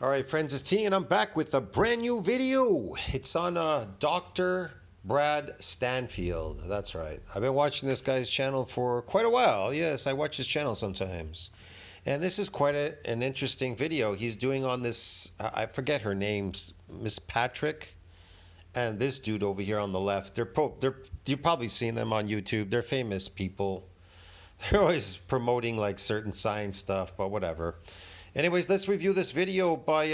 All right, friends, it's T, and I'm back with a brand new video. It's on Dr. Brad Stanfield. That's right. I've been watching this guy's channel for quite a while. Yes, I watch his channel sometimes. And this is quite an interesting video he's doing on this, I forget her name, Miss Patrick, and this dude over here on the left. You've probably seen them on YouTube. They're famous people. They're always promoting like certain science stuff, but whatever. Anyways, let's review this video by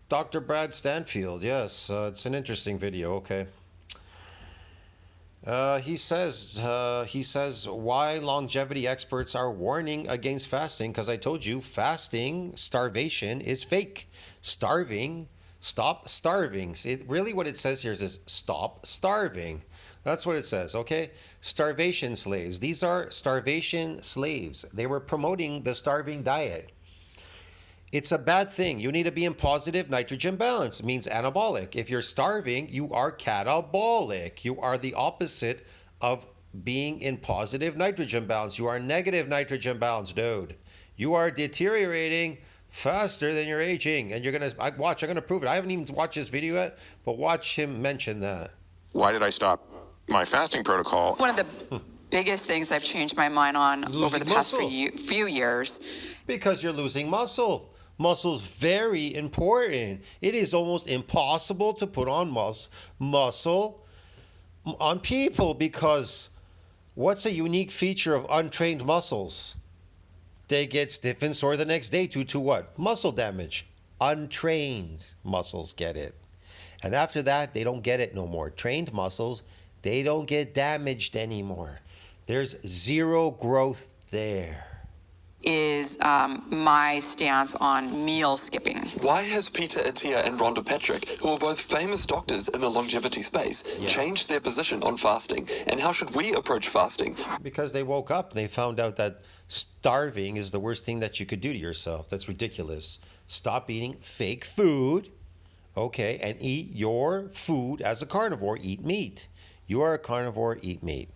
Dr. Brad Stanfield. Yes, it's an interesting video. Okay. He says why longevity experts are warning against fasting, because I told you fasting, starvation is fake. Starving, stop starving. Really what it says here is stop starving. That's what it says, okay? Starvation slaves. These are starvation slaves. They were promoting the starving diet. It's a bad thing. You need to be in positive nitrogen balance. It means anabolic. If you're starving, you are catabolic. You are the opposite of being in positive nitrogen balance. You are negative nitrogen balance, dude. You are deteriorating faster than you're aging. And you're going to, I'm going to prove it. I haven't even watched this video yet, but watch him mention that. Why did I stop my fasting protocol? One of the biggest things I've changed my mind on over the past few years. Because you're losing muscle. Muscle's very important. It is almost impossible to put on muscle on people, because what's a unique feature of untrained muscles? They get stiff and sore the next day due to what? Muscle damage. Untrained muscles get it. And after that, they don't get it no more. Trained muscles, they don't get damaged anymore. There's zero growth there. Is my stance on meal skipping. Why has Peter Attia and Rhonda Patrick, who are both famous doctors in the longevity space, changed their position on fasting? And how should we approach fasting? Because they woke up, they found out that starving is the worst thing that you could do to yourself. That's ridiculous. Stop eating fake food, okay, and eat your food as a carnivore. Eat meat. You are a carnivore, eat meat.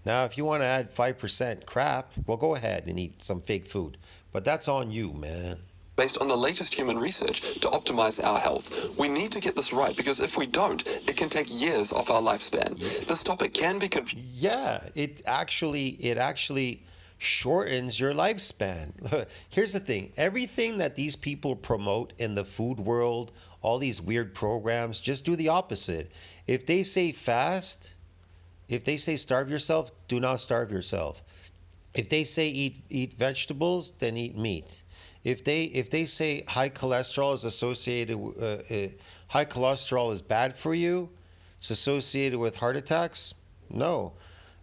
Now, if you want to add 5% crap, well, go ahead and eat some fake food. But that's on you, man. Based on the latest human research to optimize our health. We need to get this right, because if we don't, it can take years off our lifespan. This topic can be confusing. Yeah, it actually shortens your lifespan. Here's the thing. Everything that these people promote in the food world, all these weird programs, just do the opposite. If they say fast, if they say starve yourself, do not starve yourself. If they say eat vegetables, then eat meat. If they say high cholesterol is associated, high cholesterol is bad for you, it's associated with heart attacks. No,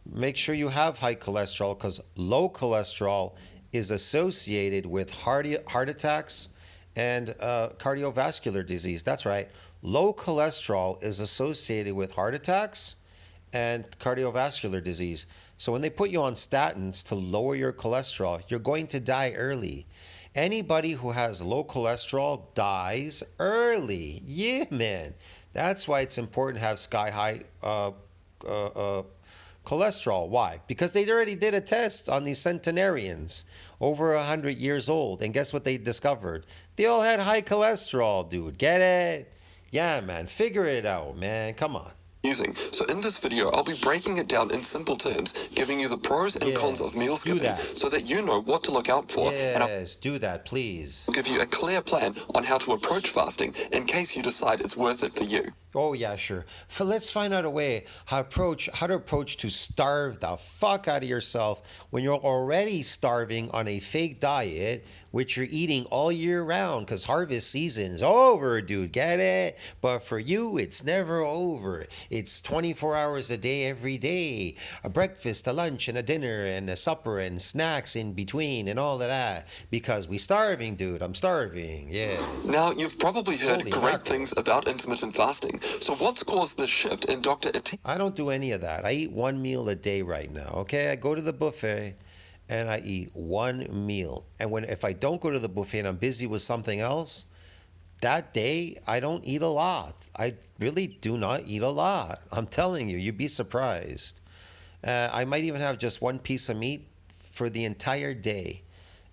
make sure you have high cholesterol, because low cholesterol is associated with heart attacks and cardiovascular disease. That's right. Low cholesterol is associated with heart attacks and cardiovascular disease. So when they put you on statins to lower your cholesterol, you're going to die early. Anybody who has low cholesterol dies early. Yeah, man. That's why it's important to have sky high cholesterol. Why? Because they already did a test on these centenarians over 100 years old. And guess what they discovered? They all had high cholesterol, dude. Get it? Yeah, man. Figure it out, man. Come on. So in this video, I'll be breaking it down in simple terms, giving you the pros and cons of meal skipping, so that you know what to look out for. Yes, do that, please. I'll give you a clear plan on how to approach fasting in case you decide it's worth it for you. Oh yeah, sure. Let's find out a way how to approach to starve the fuck out of yourself when you're already starving on a fake diet, which you're eating all year round, because harvest season's over, dude. Get it? But for you, it's never over. It's 24 hours a day, every day. A breakfast, a lunch, and a dinner, and a supper, and snacks in between, and all of that. Because we starving, dude. I'm starving. Yes. Now, you've probably heard great things about intermittent fasting. So what's caused this shift in Dr. Attia? I don't do any of that. I eat one meal a day right now, okay? I go to the buffet and I eat one meal. And if I don't go to the buffet and I'm busy with something else, that day I don't eat a lot. I really do not eat a lot. I'm telling you, you'd be surprised. I might even have just one piece of meat for the entire day.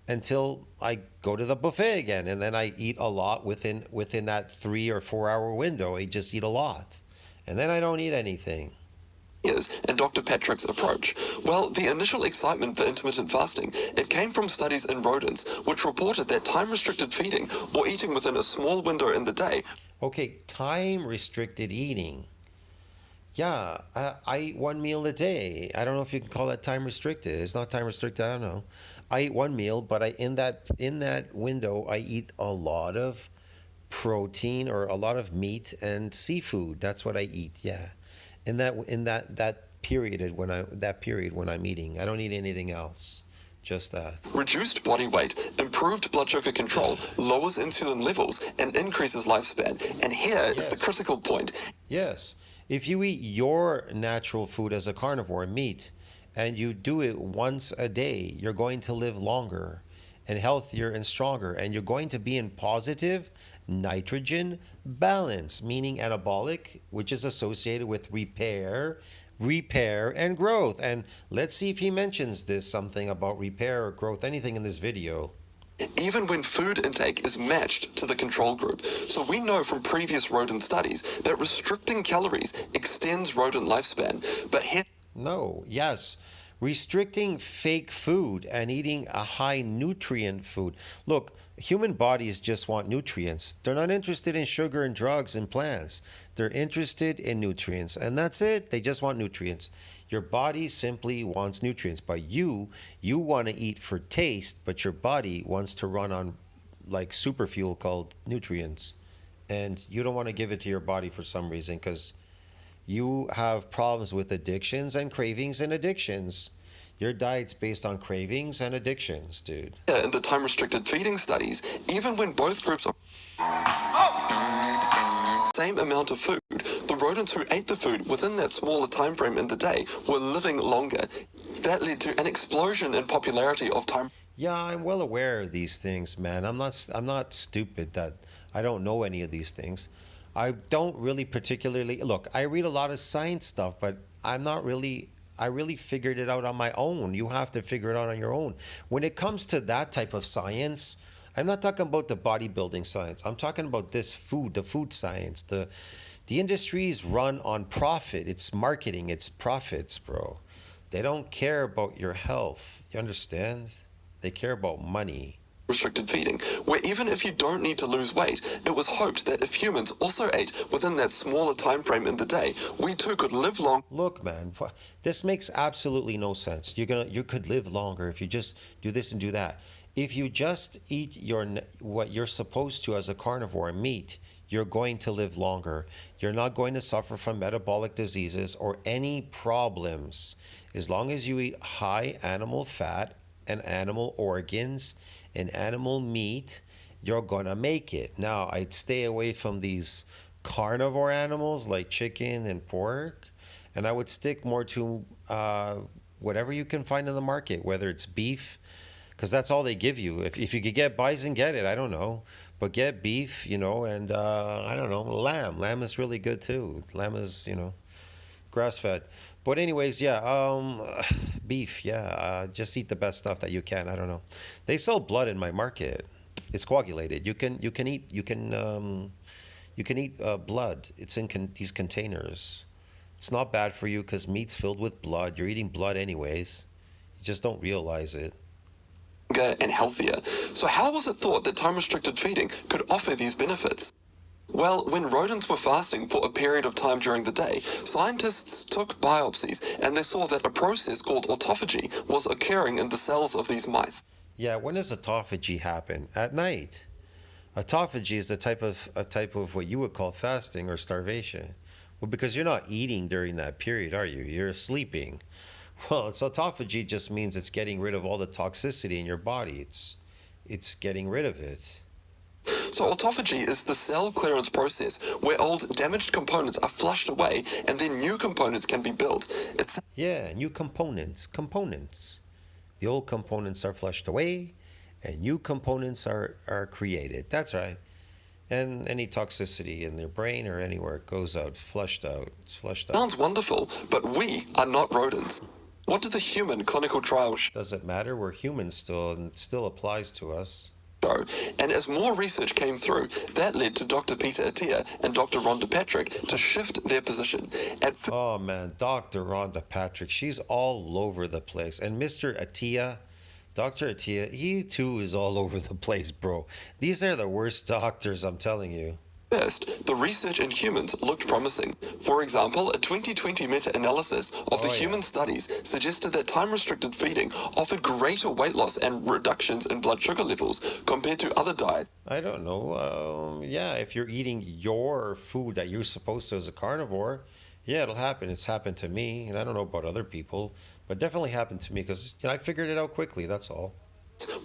until I go to the buffet again, and then I eat a lot within that 3 or 4 hour window. I just eat a lot, and then I don't eat anything. And Dr. Patrick's approach? Well, the initial excitement for intermittent fasting, it came from studies in rodents, which reported that time-restricted feeding, or eating within a small window in the day. Okay, time restricted eating. Yeah, I eat one meal a day. I don't know if you can call that time restricted. It's not time restricted. I don't know. I eat one meal, but in that window, I eat a lot of protein or a lot of meat and seafood. That's what I eat. Yeah, in that period when I'm eating, I don't eat anything else. Just that. Reduced body weight, improved blood sugar control, lowers insulin levels, and increases lifespan. And here is the Yes. critical point. Yes. If you eat your natural food as a carnivore, meat, and you do it once a day, you're going to live longer and healthier and stronger. And you're going to be in positive nitrogen balance, meaning anabolic, which is associated with repair, and growth. And let's see if he mentions this something about repair or growth, anything in this video. Even when food intake is matched to the control group. So we know from previous rodent studies that restricting calories extends rodent lifespan. But here No, yes. Restricting fake food and eating a high nutrient food. Look, human bodies just want nutrients. They're not interested in sugar and drugs and plants. They're interested in nutrients. And that's it. They just want nutrients. Your body simply wants nutrients. But you want to eat for taste, but your body wants to run on like super fuel called nutrients. And you don't want to give it to your body for some reason because you have problems with addictions and cravings and addictions. Your diet's based on cravings and addictions, dude. in the time-restricted feeding studies, even when both groups are same amount of food, the rodents who ate the food within that smaller time frame in the day were living longer. That led to an explosion in popularity of time. Yeah, I'm well aware of these things, man. I'm not stupid that I don't know any of these things. I don't really particularly look, I read a lot of science stuff, but I really figured it out on my own. You have to figure it out on your own. When it comes to that type of science, I'm not talking about the bodybuilding science. I'm talking about this food, the food science. The industries run on profit. It's marketing, it's profits, bro. They don't care about your health. You understand? They care about money. Restricted feeding, where even if you don't need to lose weight, it was hoped that if humans also ate within that smaller time frame in the day, we too could live long. Look, man, this makes absolutely no sense. You could live longer if you just do this and do that. If you just eat what you're supposed to as a carnivore, meat, you're going to live longer. You're not going to suffer from metabolic diseases or any problems as long as you eat high animal fat and animal organs and animal meat. You're gonna make it. Now, I'd stay away from these carnivore animals like chicken and pork, and I would stick more to whatever you can find in the market, whether it's beef, because that's all they give you. If you could get bison, get it. I don't know, but get beef, and I don't know, lamb. Lamb is really good too. Lamb is, grass fed. But anyways, yeah, beef, yeah, just eat the best stuff that you can. I don't know. They sell blood in my market. It's coagulated. You can eat blood. It's in these containers. It's not bad for you because meat's filled with blood. You're eating blood anyways. You just don't realize it. And healthier. So how was it thought that time-restricted feeding could offer these benefits? Well, when rodents were fasting for a period of time during the day, scientists took biopsies and they saw that a process called autophagy was occurring in the cells of these mice. Yeah, when does autophagy happen? At night. Autophagy is a type of what you would call fasting or starvation. Well, because you're not eating during that period, are you? You're sleeping. Well, it's autophagy just means it's getting rid of all the toxicity in your body. It's getting rid of it. So autophagy is the cell clearance process where old damaged components are flushed away and then new components can be built. It's Yeah, new components. The old components are flushed away and new components are created. That's right. And any toxicity in their brain or anywhere it goes out, flushed out. It's flushed out. sounds wonderful, but we are not rodents. What did the human clinical trial Doesn't matter. We're humans still, and it still applies to us. show? And as more research came through, that led to Dr. Peter Attia and Dr. Rhonda Patrick to shift their position. Oh man, Dr. Rhonda Patrick, she's all over the place. And Mr. Attia, Dr. Attia, he too is all over the place, bro. These are the worst doctors, I'm telling you. First, the research in humans looked promising. For example, a 2020 meta-analysis of the human studies suggested that time-restricted feeding offered greater weight loss and reductions in blood sugar levels compared to other diets. I don't know. Yeah, if you're eating your food that you're supposed to as a carnivore, yeah, it'll happen. It's happened to me, and I don't know about other people, but definitely happened to me because I figured it out quickly. That's all.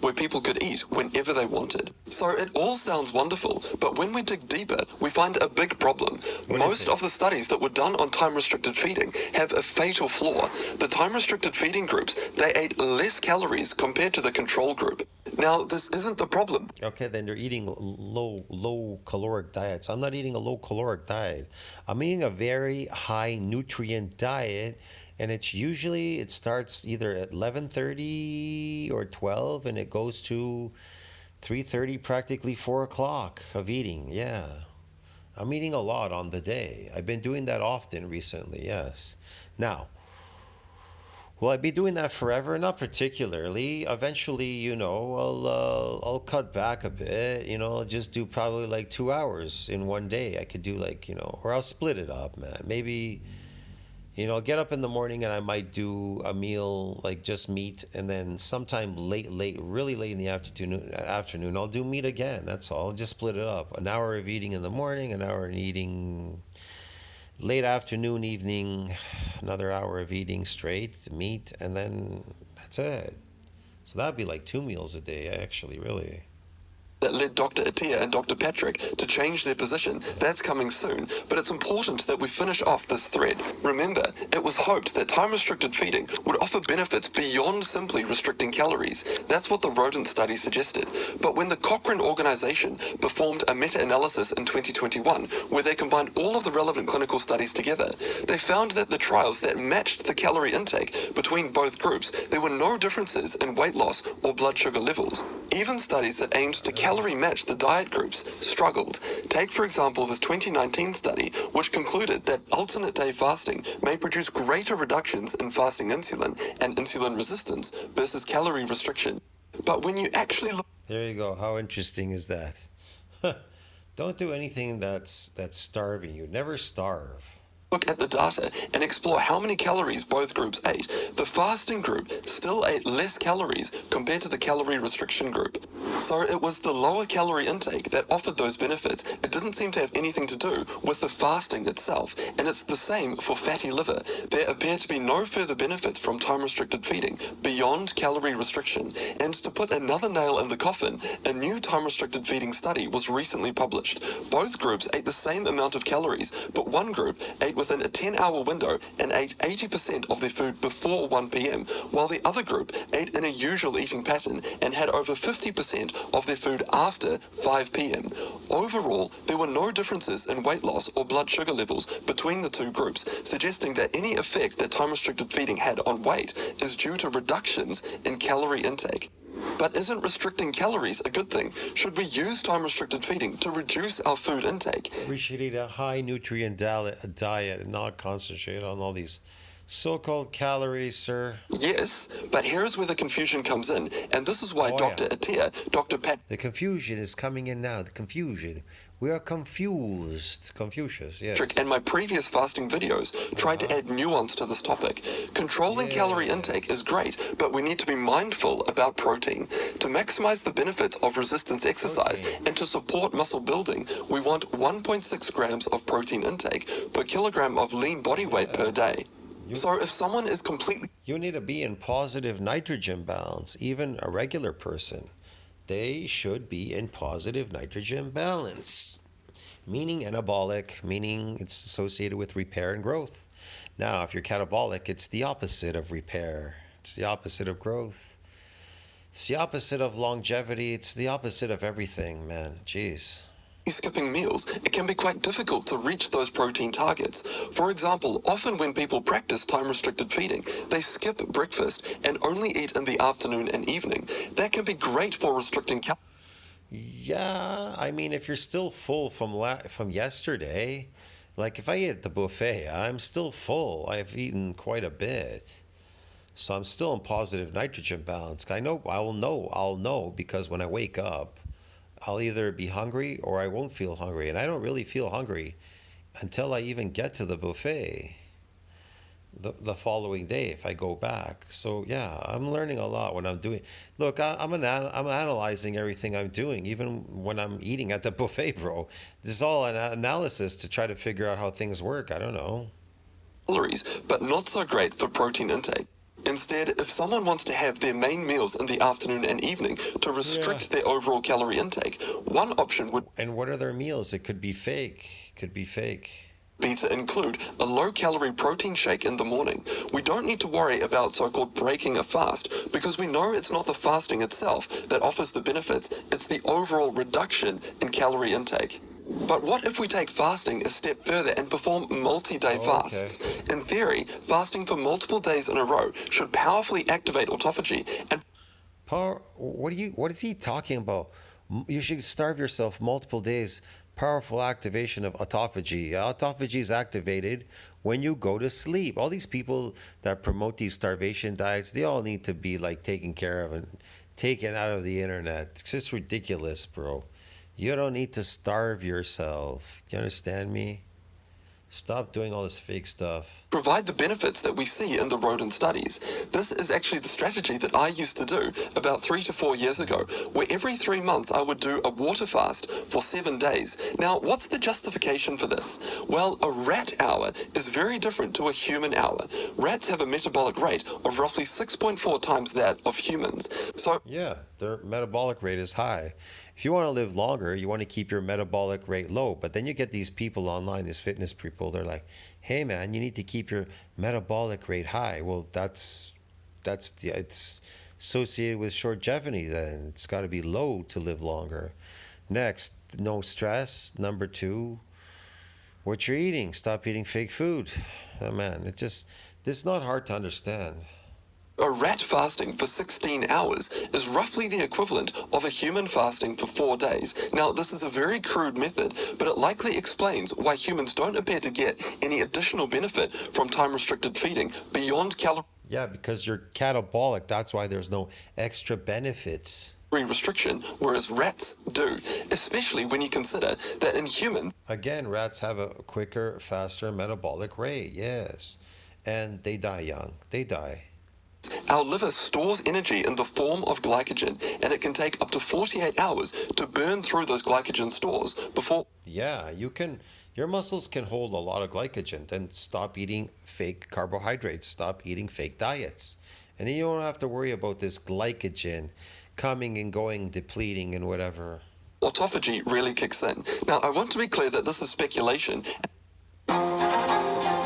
Where people could eat whenever they wanted. So it all sounds wonderful, but when we dig deeper, we find a big problem. Most of the studies that were done on time-restricted feeding have a fatal flaw. The time-restricted feeding groups, they ate less calories compared to the control group. Now, this isn't the problem. Okay, then you're eating low caloric diets. I'm not eating a low caloric diet. I'm eating a very high nutrient diet, and it starts either at 11:30 or 12, and it goes to 3:30, practically 4 o'clock of eating. Yeah, I'm eating a lot on the day. I've been doing that often recently. Yes. Now, will I be doing that forever? Not particularly. Eventually, I'll cut back a bit. Just do probably like 2 hours in one day. I could do or I'll split it up, man. Maybe, get up in the morning and I might do a meal like just meat, and then sometime really late in the afternoon, I'll do meat again. That's all. Just split it up. An hour of eating in the morning, an hour of eating late afternoon, evening, another hour of eating straight meat, and then that's it. So that'd be like 2 meals a day, actually, really. That led Dr. Attia and Dr. Patrick to change their position. That's coming soon, but it's important that we finish off this thread. Remember, it was hoped that time-restricted feeding would offer benefits beyond simply restricting calories. That's what the rodent study suggested. But when the Cochrane organization performed a meta-analysis in 2021, where they combined all of the relevant clinical studies together, they found that the trials that matched the calorie intake between both groups, there were no differences in weight loss or blood sugar levels. Even studies that aimed to calorie match the diet groups struggled. Take, for example, this 2019 study, which concluded that alternate day fasting may produce greater reductions in fasting insulin and insulin resistance versus calorie restriction. But when you actually look... There you go. How interesting is that? Don't do anything that's starving you. Never starve. Look at the data and explore how many calories both groups ate. The fasting group still ate less calories compared to the calorie restriction group. So it was the lower calorie intake that offered those benefits. It didn't seem to have anything to do with the fasting itself, and it's the same for fatty liver. There appear to be no further benefits from time-restricted feeding beyond calorie restriction. And to put another nail in the coffin, a new time-restricted feeding study was recently published. Both groups ate the same amount of calories, but one group ate within a 10-hour window and ate 80% of their food before 1 p.m., while the other group ate in a usual eating pattern and had over 50% of their food after 5 p.m. Overall, there were no differences in weight loss or blood sugar levels between the two groups, suggesting that any effect that time-restricted feeding had on weight is due to reductions in calorie intake. But isn't restricting calories a good thing? Should we use time-restricted feeding to reduce our food intake? We should eat a high nutrient diet and not concentrate on all these so-called calories, sir. Yes, but here's where the confusion comes in, and this is why Dr. Attia, Dr. Pat... The confusion is coming in now, the confusion. We are confused. Confucius, yes. And my previous fasting videos tried to add nuance to this topic. Controlling calorie intake is great, but we need to be mindful about protein. To maximize the benefits of resistance exercise and to support muscle building, we want 1.6 grams of protein intake per kilogram of lean body weight per day. So if someone is completely... You need to be in positive nitrogen balance, even a regular person. They should be in positive nitrogen balance, meaning anabolic, meaning it's associated with repair and growth. Now, if you're catabolic, it's the opposite of repair. It's the opposite of growth. It's the opposite of longevity. It's the opposite of everything, man. Jeez. skipping meals, it can be quite difficult to reach those protein targets. For example, often when people practice time-restricted feeding, they skip breakfast and only eat in the afternoon and evening. That can be great for restricting calories. Yeah, I mean, if you're still full from yesterday, like if I eat at the buffet, I'm still full. I've eaten quite a bit. So I'm still in positive nitrogen balance. I'll know because when I wake up, I'll either be hungry or I won't feel hungry. And I don't really feel hungry until I even get to the buffet the following day if I go back. So yeah, I'm learning a lot when I'm doing. Look, I'm analyzing everything I'm doing, even when I'm eating at the buffet, bro. This is all an analysis to try to figure out how things work. I don't know. But not so great for protein intake. Instead, if someone wants to have their main meals in the afternoon and evening to Yeah. restrict their overall calorie intake, one option would And what are their meals? It could be fake. Could be fake. be to include a low-calorie protein shake in the morning. We don't need to worry about so-called breaking a fast because we know it's not the fasting itself that offers the benefits, it's the overall reduction in calorie intake. But what if we take fasting a step further and perform multi-day fasts? Okay. In theory, fasting for multiple days in a row should powerfully activate autophagy and Power. What is he talking about? You should starve yourself multiple days. Powerful activation of autophagy. Autophagy is activated when you go to sleep. All these people that promote these starvation diets, they all need to be like taken care of and taken out of the internet. It's just ridiculous, bro. You don't need to starve yourself. You understand me? Stop doing all this fake stuff. provide the benefits that we see in the rodent studies. This is actually the strategy that I used to do about 3 to 4 years ago, where every 3 months I would do a water fast for 7 days. Now, what's the justification for this? Well, a rat hour is very different to a human hour. Rats have a metabolic rate of roughly 6.4 times that of humans. So Yeah, their metabolic rate is high. If you want to live longer, you want to keep your metabolic rate low. But then you get these people online, these fitness people, they're like, hey man, you need to keep your metabolic rate high. Well, it's associated with shortevity then. It's got to be low to live longer. Next, no stress. Number 2, what you're eating. Stop eating fake food. Oh man, this is not hard to understand. a rat fasting for 16 hours is roughly the equivalent of a human fasting for 4 days. Now, this is a very crude method, but it likely explains why humans don't appear to get any additional benefit from time-restricted feeding beyond calorie Yeah, because you're catabolic. That's why there's no extra benefits. restriction, whereas rats do, especially when you consider that in humans, Again, rats have a quicker, faster metabolic rate. Yes. And they die young. They die. our liver stores energy in the form of glycogen, and it can take up to 48 hours to burn through those glycogen stores before Yeah, your muscles can hold a lot of glycogen. Then stop eating fake carbohydrates. Stop eating fake diets. And then you don't have to worry about this glycogen coming and going, depleting and whatever. autophagy really kicks in. Now, I want to be clear that this is speculation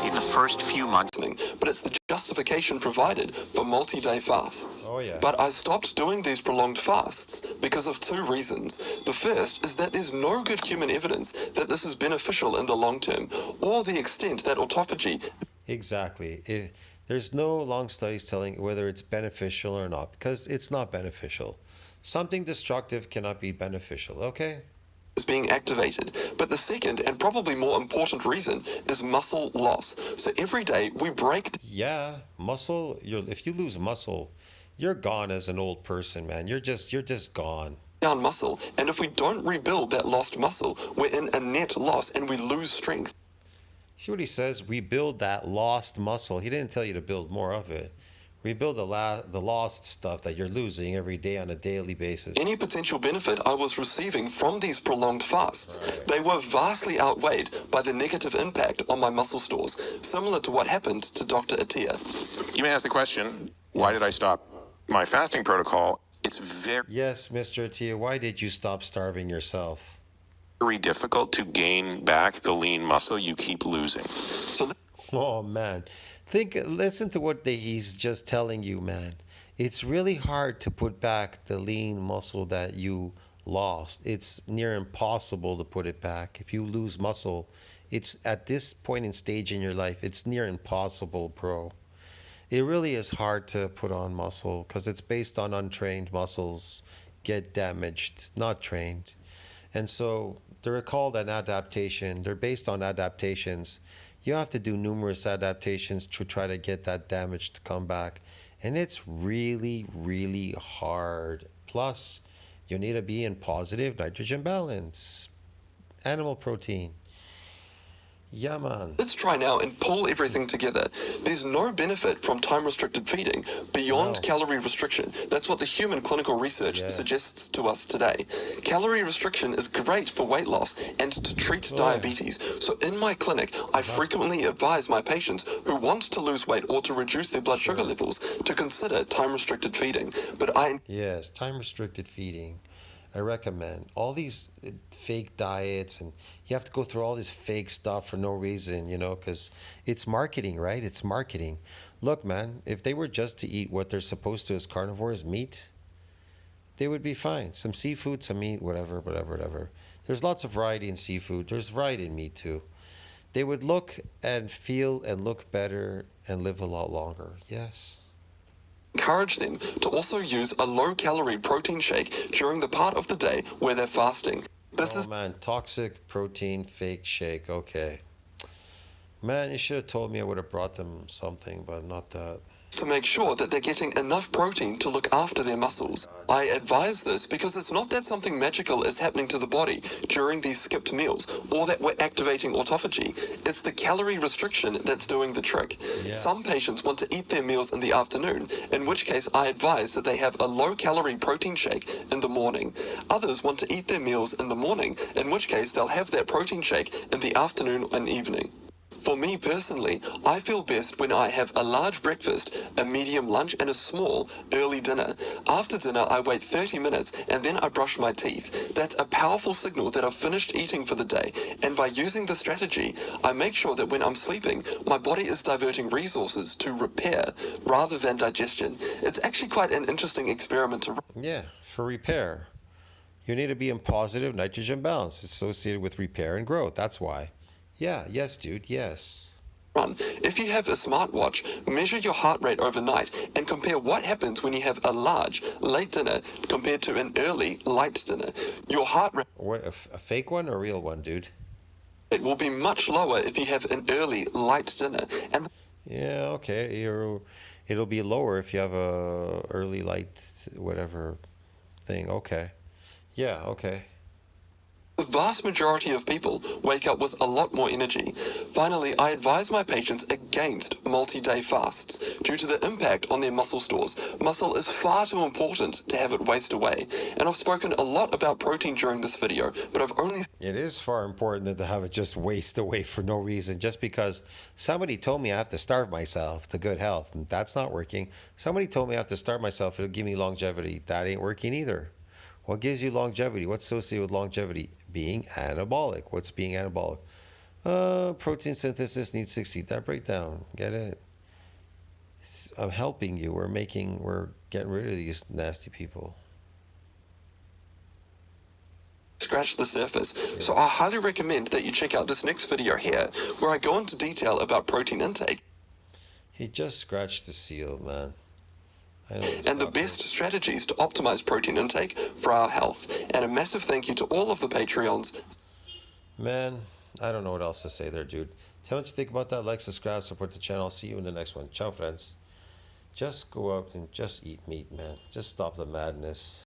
In the first few months, but it's the justification provided for multi-day fasts. Oh, yeah. But I stopped doing these prolonged fasts because of 2 reasons. The first is that there's no good human evidence that this is beneficial in the long term, or the extent that autophagy Exactly. There's no long studies telling whether it's beneficial or not because it's not beneficial. Something destructive cannot be beneficial, okay? is being activated. But the second, and probably more important reason, is muscle loss. So every day we break Yeah, if you lose muscle, you're gone as an old person, man. You're just gone. down muscle, and if we don't rebuild that lost muscle, we're in a net loss and we lose strength. See what he says? Rebuild that lost muscle. He didn't tell you to build more of it. Rebuild the lost stuff that you're losing every day on a daily basis. Any potential benefit I was receiving from these prolonged fasts, Right. they were vastly outweighed by the negative impact on my muscle stores, similar to what happened to Dr. Atia. you may ask the question, why did I stop my fasting protocol? It's Yes, Mr. Atia, why did you stop starving yourself? very difficult to gain back the lean muscle you keep losing. So Oh man, listen to what he's just telling you, man. It's really hard to put back the lean muscle that you lost. It's near impossible to put it back. If you lose muscle, it's at this point in stage in your life, it's near impossible, bro. It really is hard to put on muscle because it's based on untrained muscles get damaged, not trained. And so they're called an adaptation. They're based on adaptations. You have to do numerous adaptations to try to get that damage to come back. And it's really, really hard. Plus, you need to be in positive nitrogen balance, animal protein. Yeah, man. Let's try now and pull everything together. There's no benefit from time-restricted feeding beyond No. calorie restriction. That's what the human clinical research Yes. suggests to us today. Calorie restriction is great for weight loss and to treat diabetes. So in my clinic, I frequently advise my patients who want to lose weight or to reduce their blood sugar levels to consider time-restricted feeding. But I Yes, time restricted feeding. I recommend all these fake diets, and you have to go through all this fake stuff for no reason, because it's marketing, right? It's marketing. Look, man, if they were just to eat what they're supposed to as carnivores, meat, they would be fine. Some seafood, some meat, whatever, whatever, whatever. There's lots of variety in seafood. There's variety in meat too. They would look and feel and look better and live a lot longer. Yes. encourage them to also use a low-calorie protein shake during the part of the day where they're fasting. This Oh is man, toxic protein fake shake. Okay. Man, you should have told me. I would have brought them something, but not that. to make sure that they're getting enough protein to look after their muscles. I advise this because it's not that something magical is happening to the body during these skipped meals or that we're activating autophagy. It's the calorie restriction that's doing the trick. Yeah. Some patients want to eat their meals in the afternoon, in which case I advise that they have a low-calorie protein shake in the morning. Others want to eat their meals in the morning, in which case they'll have that protein shake in the afternoon and evening. For me personally, I feel best when I have a large breakfast, a medium lunch, and a small, early dinner. After dinner, I wait 30 minutes and then I brush my teeth. That's a powerful signal that I've finished eating for the day, and by using this strategy, I make sure that when I'm sleeping, my body is diverting resources to repair rather than digestion. It's actually quite an interesting experiment to Yeah, for repair. You need to be in positive nitrogen balance associated with repair and growth. That's why. Yeah, yes, dude, yes. run. If you have a smartwatch, measure your heart rate overnight and compare what happens when you have a large, late dinner compared to an early, light dinner. Your heart What, a fake one or a real one, dude? rate will be much lower if you have an early, light dinner. And Yeah, okay. It'll be lower if you have a early light, whatever thing. Okay. Yeah, okay. the vast majority of people wake up with a lot more energy. Finally, I advise my patients against multi-day fasts due to the impact on their muscle stores. Muscle is far too important to have it waste away. And I've spoken a lot about protein during this video, but I've only It is far important than to have it just waste away for no reason, just because somebody told me I have to starve myself to good health, and that's not working. Somebody told me I have to starve myself, it'll give me longevity. That ain't working either. What gives you longevity? What's associated with longevity? Being anabolic. What's being anabolic? Protein synthesis needs to exceed that breakdown. Get it? I'm helping you. We're getting rid of these nasty people. scratch the surface. So I highly recommend that you check out this next video here, where I go into detail about protein intake He just scratched the seal, man. I know this and the fucker. best strategies to optimize protein intake for our health. And a massive thank you to all of the Patreons. Man, I don't know what else to say there, dude. Tell me what you think about that. Like, subscribe, support the channel. I'll see you in the next one. Ciao, friends. Just go out and just eat meat, man. Just stop the madness.